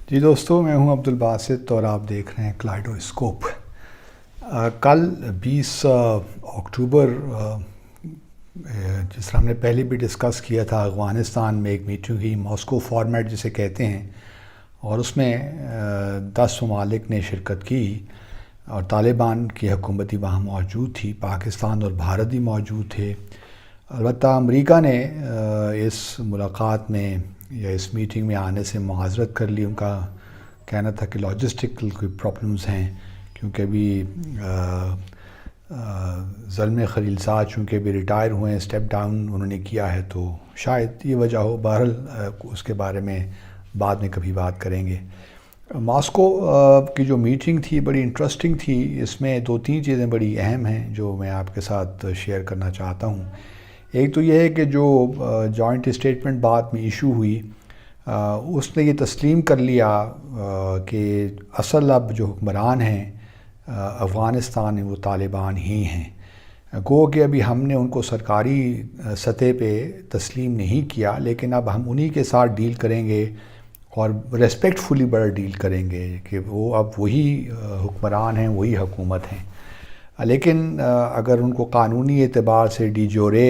جی دوستو، میں ہوں عبدالباسط اور آپ دیکھ رہے ہیں کلائڈوسکوپ۔ کل 20 اکتوبر، جس طرح ہم نے پہلے بھی ڈسکس کیا تھا، افغانستان میں ایک میٹنگ ہوئی، ماسکو فارمیٹ جسے کہتے ہیں، اور اس میں 10 ممالک نے شرکت کی اور طالبان کی حکومتی وہاں موجود تھی، پاکستان اور بھارت بھی موجود تھے۔ البتہ امریکہ نے اس ملاقات میں یا اس میٹنگ میں آنے سے معذرت کر لی۔ ان کا کہنا تھا کہ لاجسٹکل کوئی پرابلمز ہیں، کیونکہ ابھی زلمے خلیلزاد چونکہ بھی ریٹائر ہوئے ہیں، اسٹیپ ڈاؤن انہوں نے کیا ہے، تو شاید یہ وجہ ہو۔ بہرحال اس کے بارے میں بعد میں کبھی بات کریں گے۔ ماسکو کی جو میٹنگ تھی بڑی انٹرسٹنگ تھی۔ اس میں 2-3 چیزیں بڑی اہم ہیں جو میں آپ کے ساتھ شیئر کرنا چاہتا ہوں۔ ایک تو یہ ہے کہ جو جوائنٹ اسٹیٹمنٹ بعد میں ایشو ہوئی، اس نے یہ تسلیم کر لیا کہ اصل اب جو حکمران ہیں افغانستان میں وہ طالبان ہی ہیں۔ گو کہ ابھی ہم نے ان کو سرکاری سطح پہ تسلیم نہیں کیا، لیکن اب ہم انہی کے ساتھ ڈیل کریں گے اور ریسپیکٹ فلی بڑا ڈیل کریں گے کہ وہ اب وہی حکمران ہیں، وہی حکومت ہیں۔ لیکن اگر ان کو قانونی اعتبار سے ڈی جورے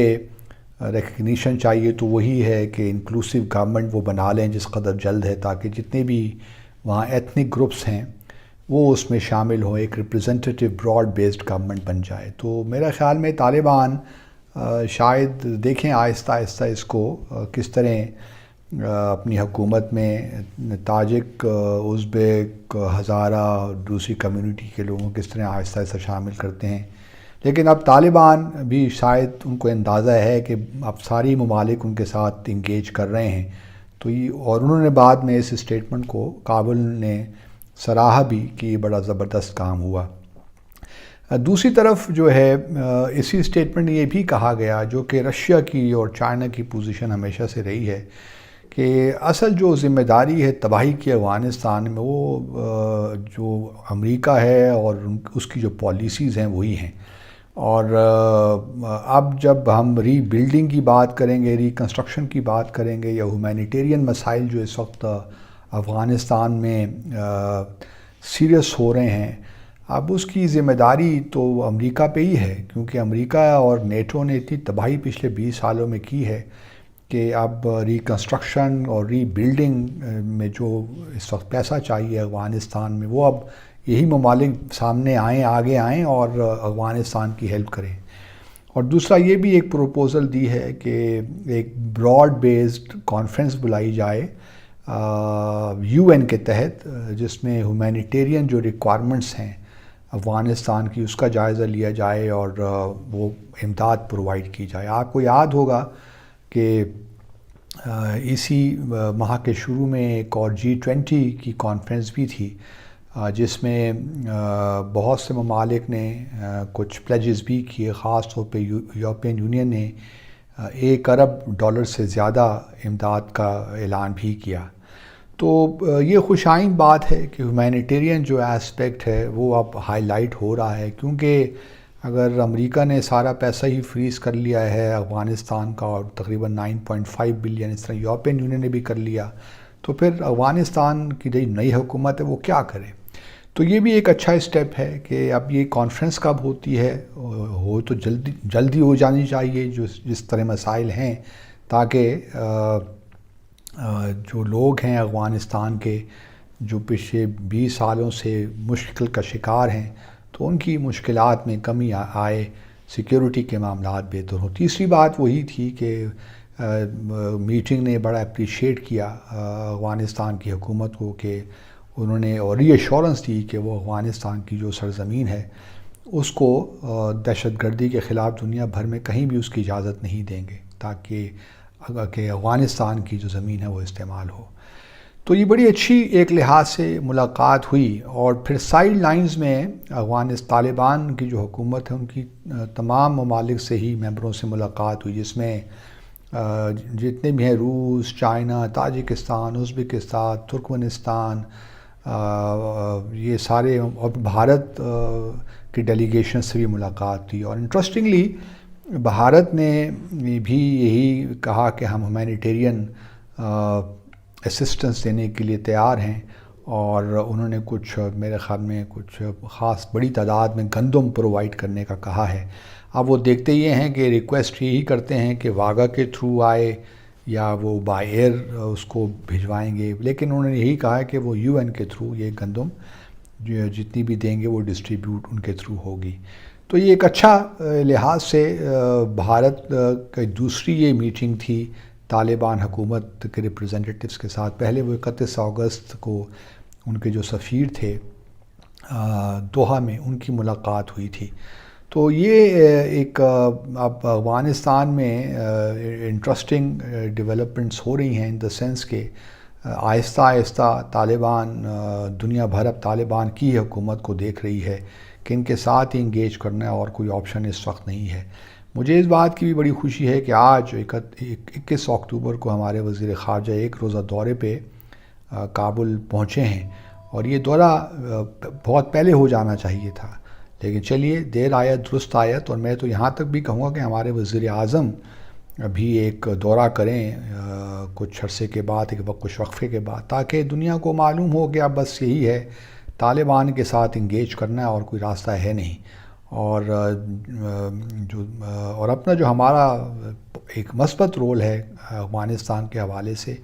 ریکگنیشن چاہیے تو وہی ہے کہ انکلوسیو گورنمنٹ وہ بنا لیں جس قدر جلد ہے، تاکہ جتنے بھی وہاں ایتھنک گروپس ہیں وہ اس میں شامل ہوں، ایک ریپریزنٹیٹیو براڈ بیسڈ گورنمنٹ بن جائے۔ تو میرا خیال میں طالبان شاید دیکھیں آہستہ آہستہ اس کو کس طرح اپنی حکومت میں تاجک، ازبیک، ہزارہ اور دوسری کمیونٹی کے لوگوں کس طرح آہستہ آہستہ شامل کرتے ہیں۔ لیکن اب طالبان بھی شاید ان کو اندازہ ہے کہ اب ساری ممالک ان کے ساتھ انگیج کر رہے ہیں، تو اور انہوں نے بعد میں اس اسٹیٹمنٹ کو کابل نے سراہا بھی کہ یہ بڑا زبردست کام ہوا۔ دوسری طرف جو ہے اسی اسٹیٹمنٹ میں یہ بھی کہا گیا، جو کہ رشیا کی اور چائنا کی پوزیشن ہمیشہ سے رہی ہے، کہ اصل جو ذمہ داری ہے تباہی کی افغانستان میں وہ جو امریکہ ہے اور اس کی جو پالیسیز ہیں وہی ہیں۔ اور اب جب ہم ری بلڈنگ کی بات کریں گے، ری کنسٹرکشن کی بات کریں گے، یا ہیومینیٹیرین مسائل جو اس وقت افغانستان میں سیریس ہو رہے ہیں، اب اس کی ذمہ داری تو امریکہ پہ ہی ہے، کیونکہ امریکہ اور نیٹو نے اتنی تباہی پچھلے 20 سالوں میں کی ہے کہ اب ری کنسٹرکشن اور ری بلڈنگ میں جو اس وقت پیسہ چاہیے افغانستان میں، وہ اب یہی ممالک سامنے آئیں، آگے آئیں اور افغانستان کی ہیلپ کریں۔ اور دوسرا یہ بھی ایک پروپوزل دی ہے کہ ایک براڈ بیسڈ کانفرنس بلائی جائے UN کے تحت، جس میں ہیومینیٹیرین جو ریکوائرمنٹس ہیں افغانستان کی اس کا جائزہ لیا جائے اور وہ امداد پرووائڈ کی جائے۔ آپ کو یاد ہوگا کہ اسی ماہ کے شروع میں ایک اور G20 کی کانفرنس بھی تھی، جس میں بہت سے ممالک نے کچھ پلیجز بھی کیے، خاص طور پہ یورپین یونین نے $1 ارب سے زیادہ امداد کا اعلان بھی کیا۔ تو یہ خوش آئند بات ہے کہ ہیومینیٹیرین جو ایسپیکٹ ہے وہ اب ہائی لائٹ ہو رہا ہے، کیونکہ اگر امریکہ نے سارا پیسہ ہی فریز کر لیا ہے افغانستان کا، اور تقریباً 9.5 بلین اس طرح یورپین یونین نے بھی کر لیا، تو پھر افغانستان کی جو نئی حکومت ہے وہ کیا کرے؟ تو یہ بھی ایک اچھا اسٹیپ ہے کہ اب یہ کانفرنس کب ہوتی ہے، ہو تو جلدی ہو جانی چاہیے جس طرح مسائل ہیں، تاکہ جو لوگ ہیں افغانستان کے جو پچھلے 20 سالوں سے مشکل کا شکار ہیں، تو ان کی مشکلات میں کمی آئے، سیکیورٹی کے معاملات بہتر ہوں۔ تیسری بات وہی تھی کہ میٹنگ نے بڑا اپریشیٹ کیا افغانستان کی حکومت کو، کہ انہوں نے اور ری ایشورنس دی کہ وہ افغانستان کی جو سرزمین ہے اس کو دہشت گردی کے خلاف دنیا بھر میں کہیں بھی اس کی اجازت نہیں دیں گے، تاکہ افغانستان کی جو زمین ہے وہ استعمال ہو۔ تو یہ بڑی اچھی ایک لحاظ سے ملاقات ہوئی، اور پھر سائیڈ لائنز میں طالبان کی جو حکومت ہے ان کی تمام ممالک سے ہی ممبروں سے ملاقات ہوئی، جس میں جتنے بھی ہیں روس، چائنا، تاجکستان، ازبکستان، ترکمنستان، یہ سارے، اور بھارت کی ڈیلیگیشن سے بھی ملاقات تھی۔ اور انٹرسٹنگلی بھارت نے بھی یہی کہا کہ ہم ہیومینیٹیرین اسسٹنس دینے کے لیے تیار ہیں، اور انہوں نے کچھ میرے خیال میں کچھ خاص بڑی تعداد میں گندم پرووائڈ کرنے کا کہا ہے۔ اب وہ دیکھتے یہ ہیں کہ ریکویسٹ یہی کرتے ہیں کہ واگا کے تھرو آئے یا وہ بائی ایئر اس کو بھجوائیں گے، لیکن انہوں نے یہی کہا ہے کہ وہ UN کے تھرو یہ گندم جتنی بھی دیں گے وہ ڈسٹریبیوٹ ان کے تھرو ہوگی۔ تو یہ ایک اچھا لحاظ سے بھارت کی دوسری یہ میٹنگ تھی طالبان حکومت کے ریپریزنٹیٹیوز کے ساتھ۔ پہلے وہ 31 اگست کو ان کے جو سفیر تھے دوحہ میں، ان کی ملاقات ہوئی تھی۔ تو یہ ایک اب افغانستان میں انٹرسٹنگ ڈیولپمنٹس ہو رہی ہیں، ان دا سینس کہ آہستہ آہستہ طالبان دنیا بھر اب طالبان کی حکومت کو دیکھ رہی ہے کہ ان کے ساتھ ہی انگیج کرنا ہے اور کوئی آپشن اس وقت نہیں ہے۔ مجھے اس بات کی بھی بڑی خوشی ہے کہ آج 21 اکتوبر کو ہمارے وزیر خارجہ ایک روزہ دورے پہ کابل پہنچے ہیں، اور یہ دورہ بہت پہلے ہو جانا چاہیے تھا، لیکن چلیے دیر آیت درست آیت۔ اور میں تو یہاں تک بھی کہوں گا کہ ہمارے وزیر اعظم بھی ایک دورہ کریں کچھ عرصے کے بعد، کچھ وقفے کے بعد، تاکہ دنیا کو معلوم ہو کہ اب بس یہی ہے، طالبان کے ساتھ انگیج کرنا ہے اور کوئی راستہ ہے نہیں۔ اور اپنا جو ہمارا ایک مثبت رول ہے افغانستان کے حوالے سے،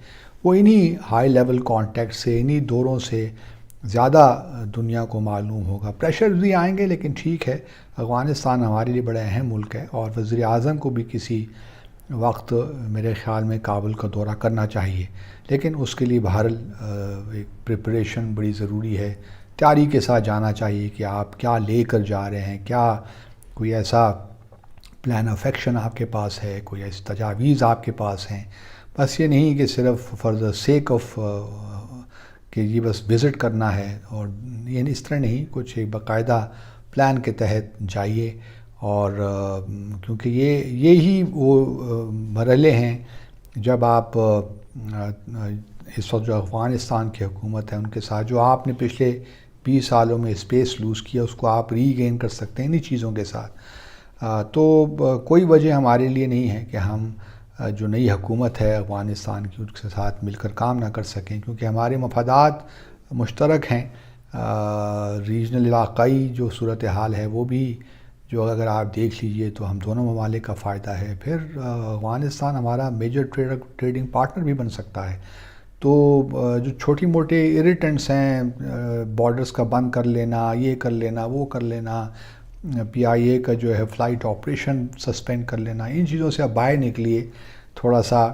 وہ انہی ہائی لیول کانٹیکٹ سے، انہی دوروں سے زیادہ دنیا کو معلوم ہوگا۔ پریشر بھی آئیں گے، لیکن ٹھیک ہے، افغانستان ہمارے لیے بڑا اہم ملک ہے، اور وزیر اعظم کو بھی کسی وقت میرے خیال میں کابل کا دورہ کرنا چاہیے، لیکن اس کے لیے بہرحال ایک پریپریشن بڑی ضروری ہے۔ تیاری کے ساتھ جانا چاہیے کہ آپ کیا لے کر جا رہے ہیں، کیا کوئی ایسا پلان آف ایکشن آپ کے پاس ہے، کوئی ایسی تجاویز آپ کے پاس ہیں۔ بس یہ نہیں کہ صرف فار دا سیک آف کہ یہ بس وزٹ کرنا ہے، اور یہ اس طرح نہیں، کچھ ایک باقاعدہ پلان کے تحت جائیے۔ اور کیونکہ یہی وہ مرحلے ہیں جب آپ اس وقت جو افغانستان کی حکومت ہے ان کے ساتھ جو آپ نے پچھلے 20 سالوں میں اسپیس لوز کیا، اس کو آپ ری گین کر سکتے ہیں انہی چیزوں کے ساتھ۔ تو کوئی وجہ ہمارے لیے نہیں ہے کہ ہم جو نئی حکومت ہے افغانستان کی اس کے ساتھ مل کر کام نہ کر سکیں، کیونکہ ہمارے مفادات مشترک ہیں۔ ریجنل علاقائی جو صورتحال ہے وہ بھی جو اگر آپ دیکھ لیجئے تو ہم دونوں ممالک کا فائدہ ہے۔ پھر افغانستان ہمارا میجر ٹریڈنگ پارٹنر بھی بن سکتا ہے۔ تو جو چھوٹی موٹے اریٹنٹس ہیں، بارڈرز کا بند کر لینا، یہ کر لینا، وہ کر لینا، PIA کا جو ہے فلائٹ آپریشن سسپینڈ کر لینا، ان چیزوں سے آپ باہر نکلیے، تھوڑا سا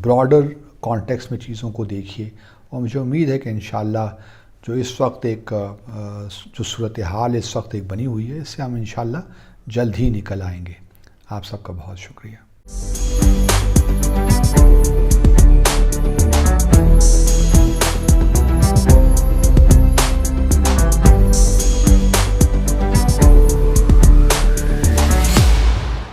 براڈر کانٹیکس میں چیزوں کو دیکھیے، اور مجھے امید ہے کہ انشاءاللہ جو اس وقت ایک جو صورتحال اس وقت ایک بنی ہوئی ہے، اس سے ہم انشاءاللہ جلد ہی نکل آئیں گے۔ آپ سب کا بہت شکریہ۔